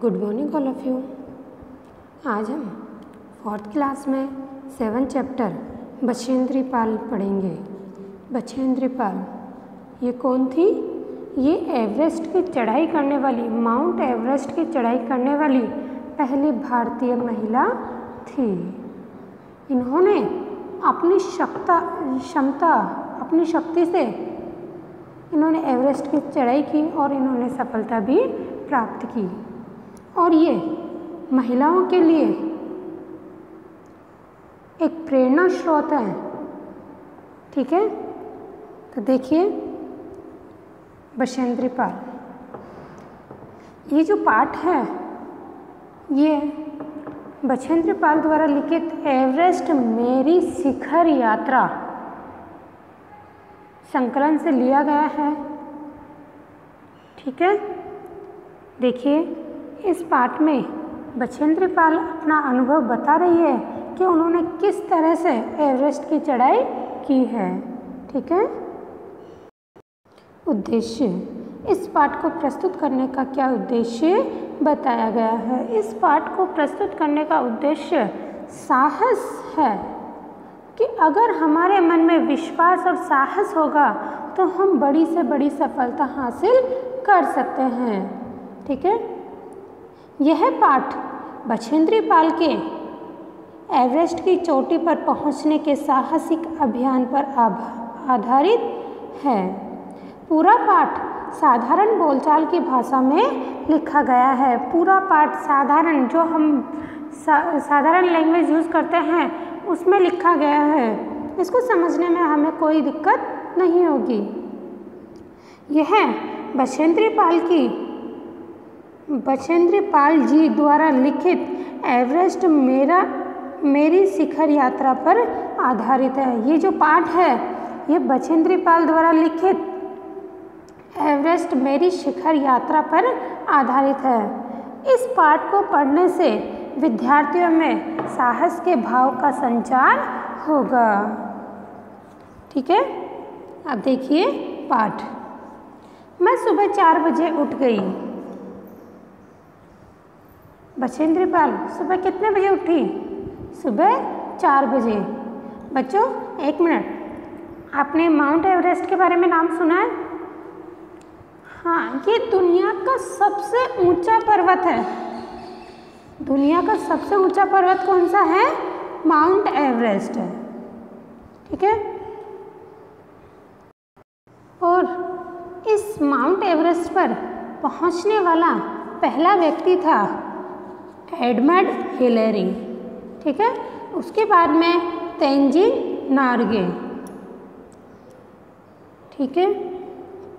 Good morning all of you. आज हम 4th class में 7 चैप्टर बछेंद्री पाल पढ़ेंगे। बछेंद्री पाल ये कौन थी? ये एवरेस्ट की चढ़ाई करने वाली, माउंट एवरेस्ट की चढ़ाई करने वाली पहली भारतीय महिला थी। इन्होंने अपनी अपनी शक्ति से इन्होंने एवरेस्ट की चढ़ाई की और इन्होंने सफलता भी प्राप्त की और ये महिलाओं के लिए एक प्रेरणा स्रोत है। ठीक है, तो देखिए बछेंद्री पाल, ये जो पाठ है ये बछेंद्री पाल द्वारा लिखित एवरेस्ट मेरी शिखर यात्रा संकलन से लिया गया है। ठीक है, देखिए इस पाठ में बछेंद्री पाल अपना अनुभव बता रही है कि उन्होंने किस तरह से एवरेस्ट की चढ़ाई की है। ठीक है, उद्देश्य, इस पाठ को प्रस्तुत करने का क्या उद्देश्य बताया गया है? इस पाठ को प्रस्तुत करने का उद्देश्य साहस है कि अगर हमारे मन में विश्वास और साहस होगा तो हम बड़ी से बड़ी सफलता हासिल कर सकते हैं। ठीक है, यह पाठ बछेंद्री पाल के एवरेस्ट की चोटी पर पहुंचने के साहसिक अभियान पर आधारित है। पूरा पाठ साधारण बोलचाल की भाषा में लिखा गया है। पूरा पाठ साधारण, जो हम साधारण लैंग्वेज यूज़ करते हैं उसमें लिखा गया है। इसको समझने में हमें कोई दिक्कत नहीं होगी। यह बछेंद्री पाल जी द्वारा लिखित एवरेस्ट मेरी शिखर यात्रा पर आधारित है। ये जो पाठ है ये बछेंद्री पाल द्वारा लिखित एवरेस्ट मेरी शिखर यात्रा पर आधारित है। इस पाठ को पढ़ने से विद्यार्थियों में साहस के भाव का संचार होगा। ठीक है, अब देखिए पाठ। मैं सुबह 4 बजे उठ गई। बछेंद्री पाल सुबह कितने बजे उठी? सुबह 4 बजे। बच्चों एक मिनट, आपने माउंट एवरेस्ट के बारे में नाम सुना है? हाँ, ये दुनिया का सबसे ऊंचा पर्वत है। दुनिया का सबसे ऊंचा पर्वत कौन सा है? माउंट एवरेस्ट है। ठीक है, और इस माउंट एवरेस्ट पर पहुंचने वाला पहला व्यक्ति था एडमंड हिलेरी। ठीक है, उसके बाद में तेंजिंग नोर्गे। ठीक है,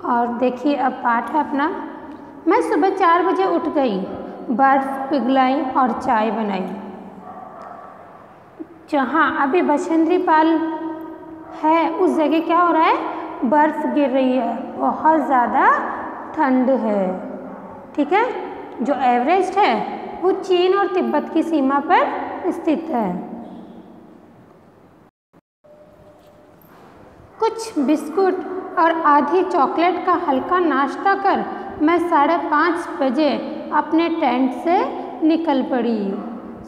और देखिए अब पाठ है अपना। मैं सुबह 4 बजे उठ गई, बर्फ पिघलाई और चाय बनाई। जहाँ अभी बछेंद्री पाल है उस जगह क्या हो रहा है? बर्फ गिर रही है, बहुत ज़्यादा ठंड है। ठीक है, जो एवरेस्ट है वो चीन और तिब्बत की सीमा पर स्थित है। कुछ बिस्कुट और आधी चॉकलेट का हल्का नाश्ता कर मैं 5:30 बजे अपने टेंट से निकल पड़ी।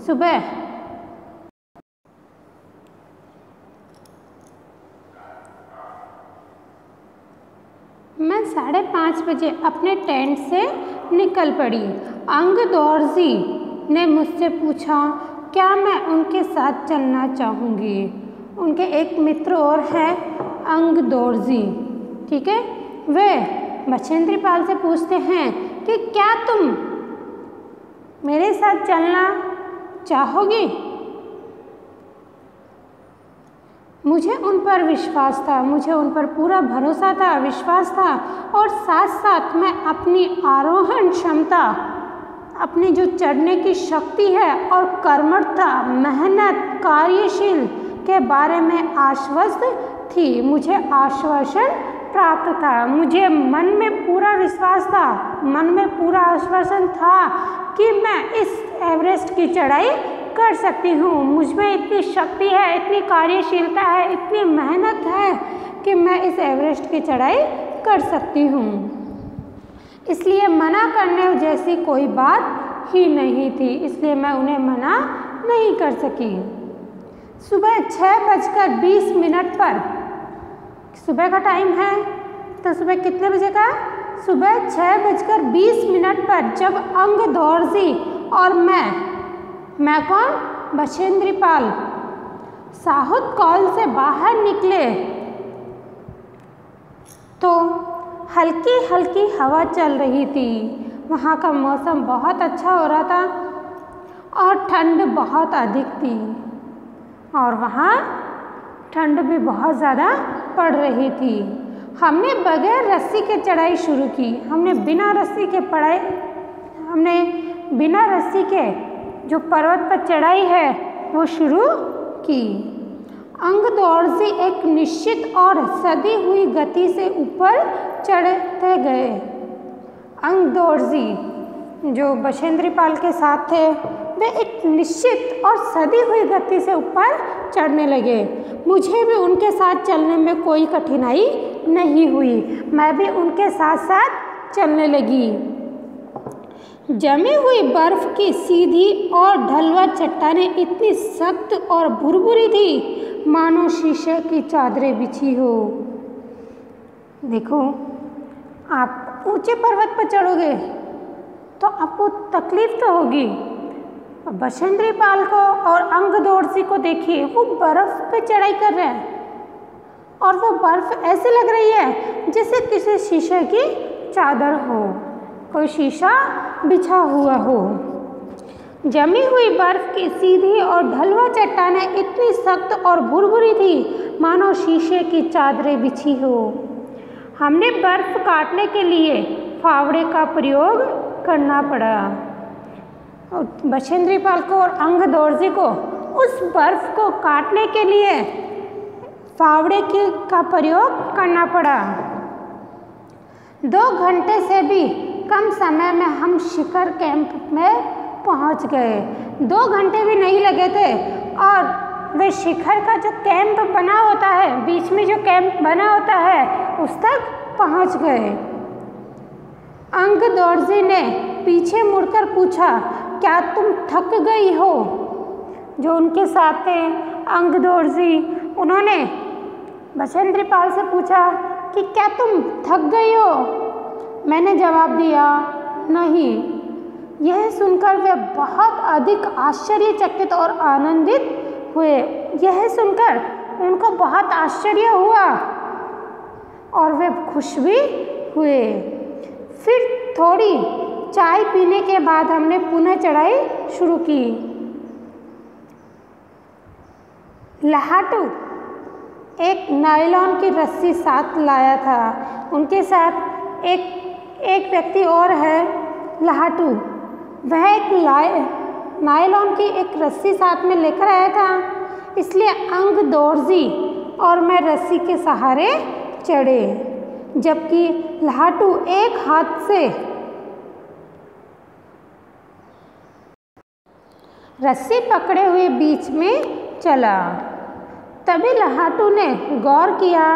सुबह मैं 5:30 बजे अपने टेंट से निकल पड़ी। अंग दोर्जी ने मुझसे पूछा क्या मैं उनके साथ चलना चाहूँगी। उनके एक मित्र और हैं अंग दोर्जी। ठीक है, वे बछेंद्री पाल से पूछते हैं कि क्या तुम मेरे साथ चलना चाहोगी? मुझे उन पर विश्वास था, मुझे उन पर पूरा भरोसा था, विश्वास था, और साथ साथ मैं अपनी आरोहण क्षमता, अपनी जो चढ़ने की शक्ति है और कर्मठता, मेहनत, कार्यशील के बारे में आश्वस्त थी। मुझे आश्वासन प्राप्त था, मुझे मन में पूरा विश्वास था, मन में पूरा आश्वासन था कि मैं इस एवरेस्ट की चढ़ाई कर सकती हूँ। मुझ में इतनी शक्ति है, इतनी कार्यशीलता है, इतनी मेहनत है कि मैं इस एवरेस्ट की चढ़ाई कर सकती हूँ। इसलिए मना करने जैसी कोई बात ही नहीं थी, इसलिए मैं उन्हें मना नहीं कर सकी। सुबह 6:20 पर, सुबह का टाइम है तो सुबह कितने बजे का? सुबह 6:20 पर जब अंगदौर्जी और मैं कौन? बछेंद्री पाल साहुत कॉल से बाहर निकले तो हल्की हल्की हवा चल रही थी। वहाँ का मौसम बहुत अच्छा हो रहा था और ठंड बहुत अधिक थी और वहाँ ठंड भी बहुत ज़्यादा पड़ रही थी। हमने बगैर रस्सी के चढ़ाई शुरू की। हमने बिना रस्सी के जो पर्वत पर चढ़ाई है वो शुरू की। अंगदौर्जी एक निश्चित और सदी हुई गति से ऊपर चढ़ते गए। अंगदौर्जी जो बछेंद्री पाल के साथ थे वे एक निश्चित और सदी हुई गति से ऊपर चढ़ने लगे। मुझे भी उनके साथ चलने में कोई कठिनाई नहीं हुई। मैं भी उनके साथ साथ चलने लगी। जमी हुई बर्फ की सीधी और ढलवा चट्टानें इतनी सख्त और भुरभुरी थी मानो शीशे की चादरें बिछी हो। देखो, आप ऊंचे पर्वत पर चढ़ोगे तो आपको तकलीफ तो होगी। बछेंद्री पाल को और अंगदौर्जी को देखिए, वो बर्फ पे चढ़ाई कर रहे हैं और वो बर्फ ऐसे लग रही है जैसे किसी शीशे की चादर हो, कोई शीशा बिछा हुआ हो। जमी हुई बर्फ की सीधी और ढलवा चट्टानें इतनी सख्त और भुरभुरी थी मानो शीशे की चादरें बिछी हो। हमने बर्फ काटने के लिए फावड़े का प्रयोग करना पड़ा। बछेंद्री पाल को और अंगदौर्जी को उस बर्फ को काटने के लिए फावड़े का प्रयोग करना पड़ा। 2 घंटे से भी कम समय में हम शिखर कैंप में पहुंच गए। 2 घंटे भी नहीं लगे थे और वे शिखर का जो कैंप बना होता है, बीच में जो कैंप बना होता है, उस तक पहुंच गए। अंगदौर्जी ने पीछे मुड़कर पूछा, क्या तुम थक गई हो? जो उनके साथ थे अंगदौर्जी, उन्होंने बछेंद्री पाल से पूछा कि क्या तुम थक गई हो? मैंने जवाब दिया, नहीं। यह सुनकर वे बहुत अधिक आश्चर्यचकित और आनंदित हुए। यह सुनकर उनको बहुत आश्चर्य हुआ और वे खुश भी हुए। फिर थोड़ी चाय पीने के बाद हमने पुनः चढ़ाई शुरू की। लहाटू एक नायलॉन की रस्सी साथ लाया था। उनके साथ एक व्यक्ति और है, लहाटू। वह एक नायलॉन की एक रस्सी साथ में लेकर आया था, इसलिए अंगदौर्जी और मैं रस्सी के सहारे चढ़े, जबकि लहाटू एक हाथ से रस्सी पकड़े हुए बीच में चला। तभी लहाटू ने गौर किया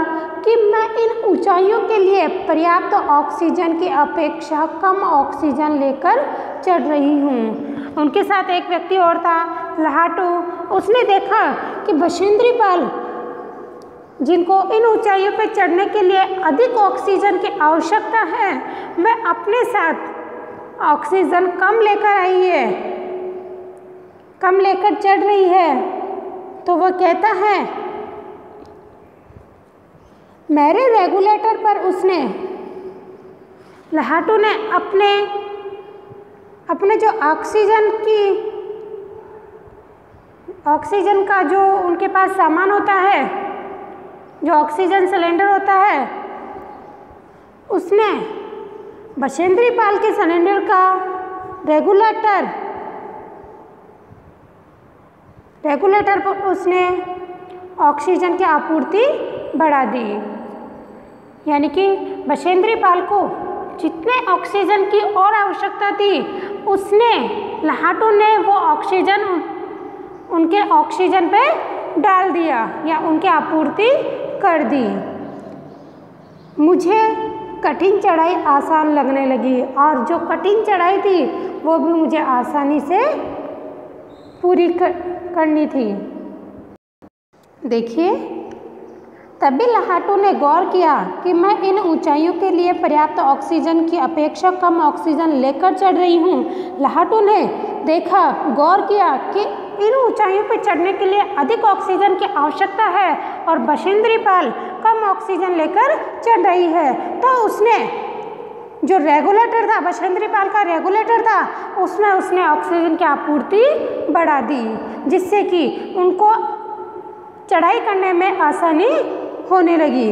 कि मैं इन ऊंचाइयों के लिए पर्याप्त ऑक्सीजन की अपेक्षा कम ऑक्सीजन लेकर चढ़ रही हूँ। उनके साथ एक व्यक्ति और था, लहाटू। उसने देखा कि बछेंद्री पाल, जिनको इन ऊंचाइयों पर चढ़ने के लिए अधिक ऑक्सीजन की आवश्यकता है, वह अपने साथ ऑक्सीजन कम लेकर आई है, कम लेकर चढ़ रही है। तो वह कहता है, मेरे रेगुलेटर पर उसने, लहाटू ने अपने जो ऑक्सीजन का जो उनके पास सामान होता है, जो ऑक्सीजन सिलेंडर होता है, उसने बछेंद्री पाल के सिलेंडर का रेगुलेटर पर उसने ऑक्सीजन की आपूर्ति बढ़ा दी। यानी कि बछेंद्री पाल को जितने ऑक्सीजन की और आवश्यकता थी, उसने, लहाटू ने वो ऑक्सीजन उनके ऑक्सीजन पे डाल दिया या उनकी आपूर्ति कर दी। मुझे कठिन चढ़ाई आसान लगने लगी और जो कठिन चढ़ाई थी वो भी मुझे आसानी से पूरी करनी थी। देखिए, तभी लाहाटू ने गौर किया कि मैं इन ऊंचाइयों के लिए पर्याप्त ऑक्सीजन की अपेक्षा कम ऑक्सीजन लेकर चढ़ रही हूँ। लाहाटू ने देखा, गौर किया कि इन ऊंचाइयों पर चढ़ने के लिए अधिक ऑक्सीजन की आवश्यकता है और बछेंद्री पाल कम ऑक्सीजन लेकर चढ़ रही है। तो उसने जो रेगुलेटर था, बछेंद्री पाल का रेगुलेटर था, उसमें उसने ऑक्सीजन की आपूर्ति बढ़ा दी, जिससे कि उनको चढ़ाई करने में आसानी होने लगी।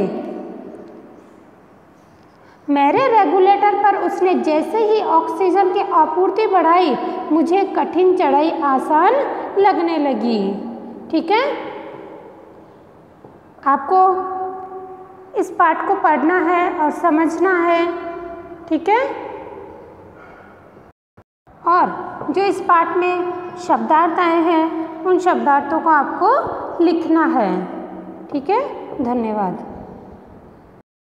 मेरे रेगुलेटर पर उसने जैसे ही ऑक्सीजन की आपूर्ति बढ़ाई, मुझे कठिन चढ़ाई आसान लगने लगी। ठीक है, आपको इस पाठ को पढ़ना है और समझना है। ठीक है, और जो इस पाठ में शब्दार्थ आए हैं उन शब्दार्थों को आपको लिखना है। ठीक है, धन्यवाद।